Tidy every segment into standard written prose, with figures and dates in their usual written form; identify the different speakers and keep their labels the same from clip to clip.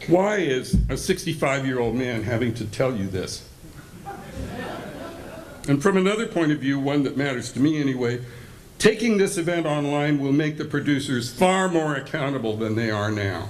Speaker 1: Why is a 65-year-old man having to tell you this? And from another point of view, one that matters to me anyway, taking this event online will make the producers far more accountable than they are now.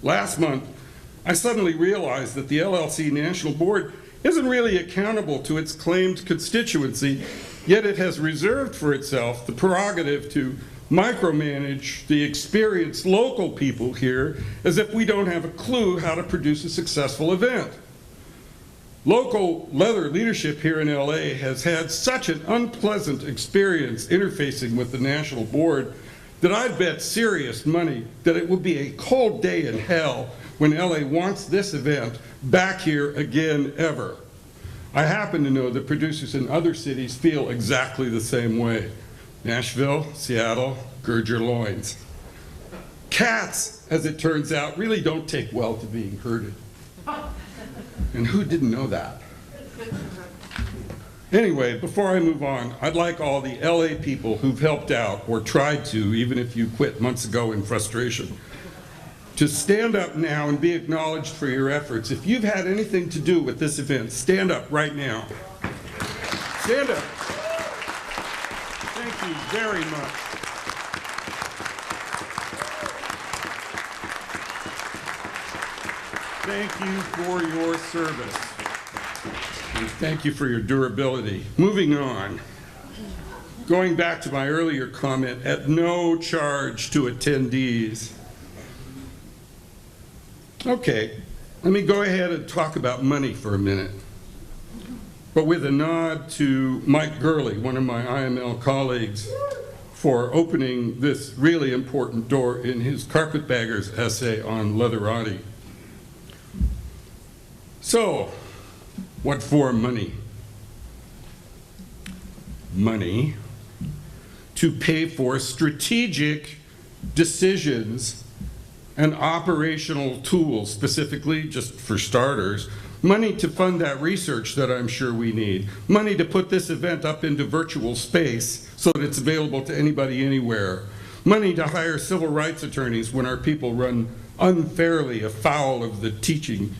Speaker 1: Last month, I suddenly realized that the LLC National Board isn't really accountable to its claimed constituency, yet it has reserved for itself the prerogative to micromanage the experienced local people here as if we don't have a clue how to produce a successful event. Local leather leadership here in LA has had such an unpleasant experience interfacing with the National Board that I'd bet serious money that it will be a cold day in hell when LA wants this event back here again ever. I happen to know that producers in other cities feel exactly the same way. Nashville, Seattle, gird your loins. Cats, as it turns out, really don't take well to being herded. And who didn't know that? Anyway, before I move on, I'd like all the LA people who've helped out, or tried to, even if you quit months ago in frustration, to stand up now and be acknowledged for your efforts. If you've had anything to do with this event, stand up right now. Stand up. Thank you very much. Thank you for your service. And thank you for your durability. Moving on. Going back to my earlier comment, at no charge to attendees. Okay, let me go ahead and talk about money for a minute, but with a nod to Mike Gurley, one of my IML colleagues, for opening this really important door in his Carpetbaggers essay on leatherati. So, what for money? Money to pay for strategic decisions and operational tools, specifically, just for starters, money to fund that research that I'm sure we need, money to put this event up into virtual space so that it's available to anybody anywhere, money to hire civil rights attorneys when our people run unfairly afoul of the teaching,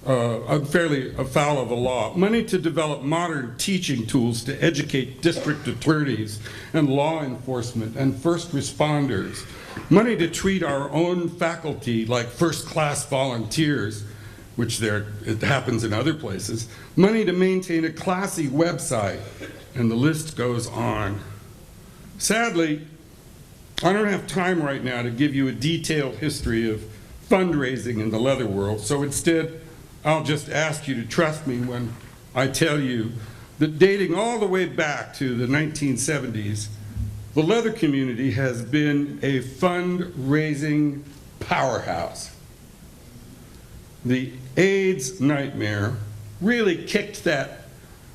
Speaker 1: unfairly afoul of the law, money to develop modern teaching tools to educate district attorneys and law enforcement and first responders, money to treat our own faculty like first-class volunteers, which it happens in other places, money to maintain a classy website, and the list goes on. Sadly, I don't have time right now to give you a detailed history of fundraising in the leather world, so instead, I'll just ask you to trust me when I tell you that dating all the way back to the 1970s, the leather community has been a fundraising powerhouse. The AIDS nightmare really kicked that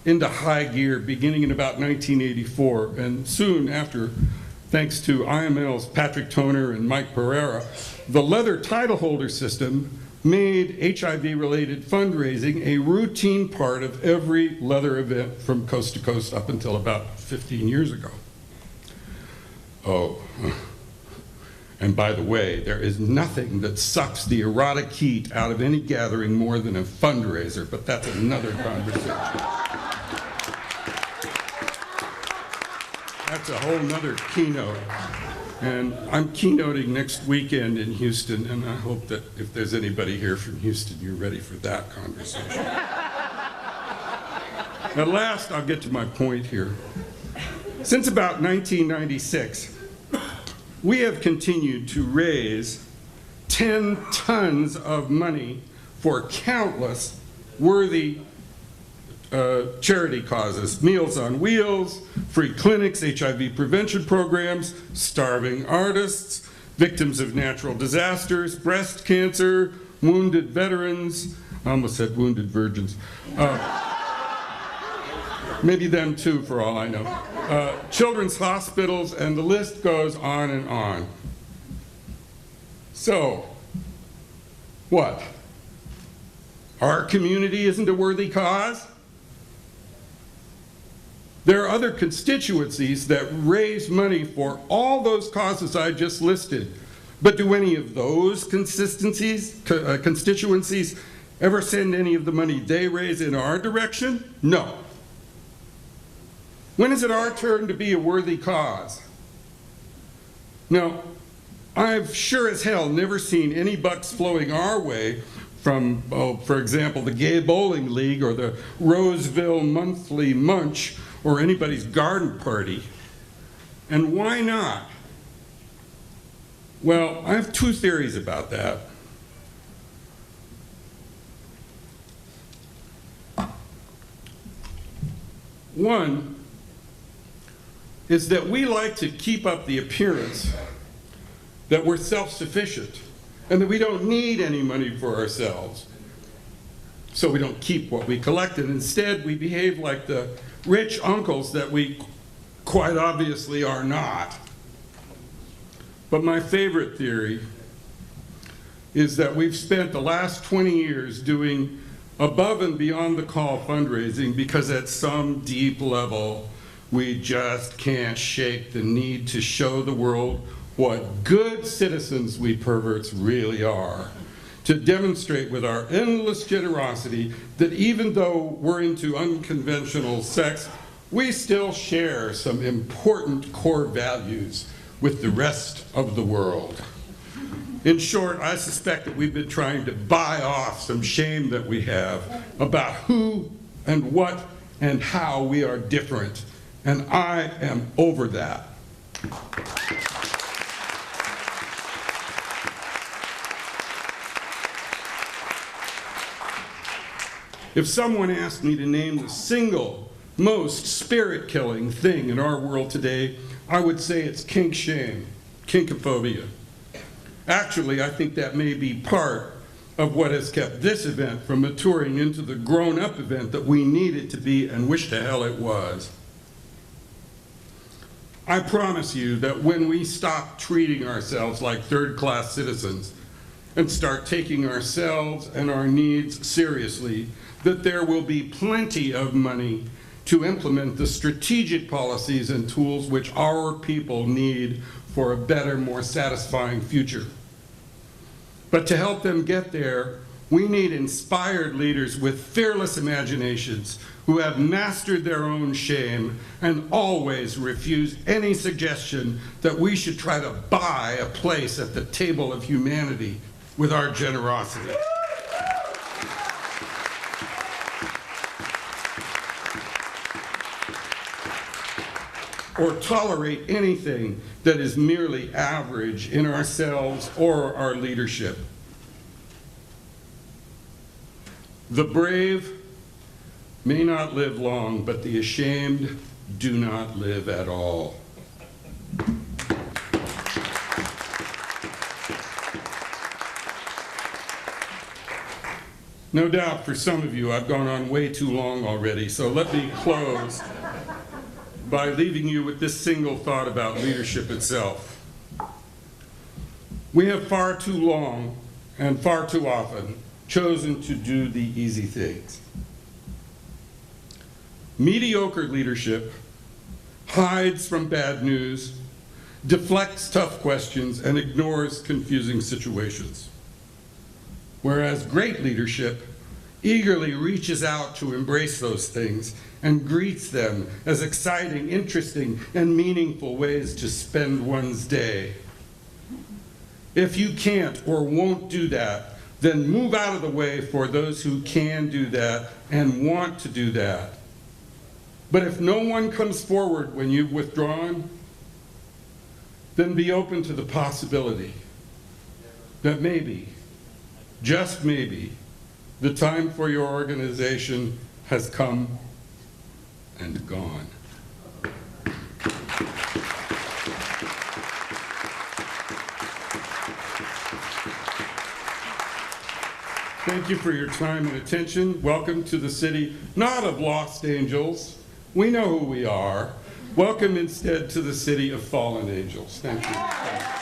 Speaker 1: into high gear beginning in about 1984, and soon after, thanks to IML's Patrick Toner and Mike Pereira, the leather title holder system made HIV-related fundraising a routine part of every leather event from coast to coast up until about 15 years ago. Oh, and by the way, there is nothing that sucks the erotic heat out of any gathering more than a fundraiser, but that's another conversation. That's a whole nother keynote. And I'm keynoting next weekend in Houston, and I hope that if there's anybody here from Houston, you're ready for that conversation. At last, I'll get to my point here. Since about 1996, we have continued to raise 10 tons of money for countless worthy charity causes: Meals on Wheels, free clinics, HIV prevention programs, starving artists, victims of natural disasters, breast cancer, wounded veterans, I almost said wounded virgins, maybe them too for all I know, children's hospitals, and the list goes on and on. So, what? Our community isn't a worthy cause? There are other constituencies that raise money for all those causes I just listed. But do any of those constituencies ever send any of the money they raise in our direction? No. When is it our turn to be a worthy cause? Now, I've sure as hell never seen any bucks flowing our way from, for example, the Gay Bowling League or the Roseville Monthly Munch or anybody's garden party. And why not? Well, I have two theories about that. One is that we like to keep up the appearance that we're self-sufficient and that we don't need any money for ourselves. So we don't keep what we collect, and instead we behave like the rich uncles that we quite obviously are not. But my favorite theory is that we've spent the last 20 years doing above and beyond the call fundraising because at some deep level we just can't shake the need to show the world what good citizens we perverts really are, to demonstrate with our endless generosity that even though we're into unconventional sex, we still share some important core values with the rest of the world. In short, I suspect that we've been trying to buy off some shame that we have about who and what and how we are different, and I am over that. If someone asked me to name the single most spirit-killing thing in our world today, I would say it's kink shame, kinkophobia. Actually, I think that may be part of what has kept this event from maturing into the grown-up event that we need it to be and wish to hell it was. I promise you that when we stop treating ourselves like third-class citizens and start taking ourselves and our needs seriously, that there will be plenty of money to implement the strategic policies and tools which our people need for a better, more satisfying future. But to help them get there, we need inspired leaders with fearless imaginations who have mastered their own shame and always refuse any suggestion that we should try to buy a place at the table of humanity with our generosity. Or tolerate anything that is merely average in ourselves or our leadership. The brave may not live long, but the ashamed do not live at all. No doubt for some of you I've gone on way too long already, so let me close by leaving you with this single thought about leadership itself. We have far too long and far too often chosen to do the easy things. Mediocre leadership hides from bad news, deflects tough questions, and ignores confusing situations. Whereas great leadership eagerly reaches out to embrace those things and greets them as exciting, interesting, and meaningful ways to spend one's day. If you can't or won't do that, then move out of the way for those who can do that and want to do that. But if no one comes forward when you've withdrawn, then be open to the possibility that maybe, just maybe, the time for your organization has come and gone. Thank you for your time and attention. Welcome to the city, not of lost angels. We know who we are. Welcome instead to the city of fallen angels. Thank you.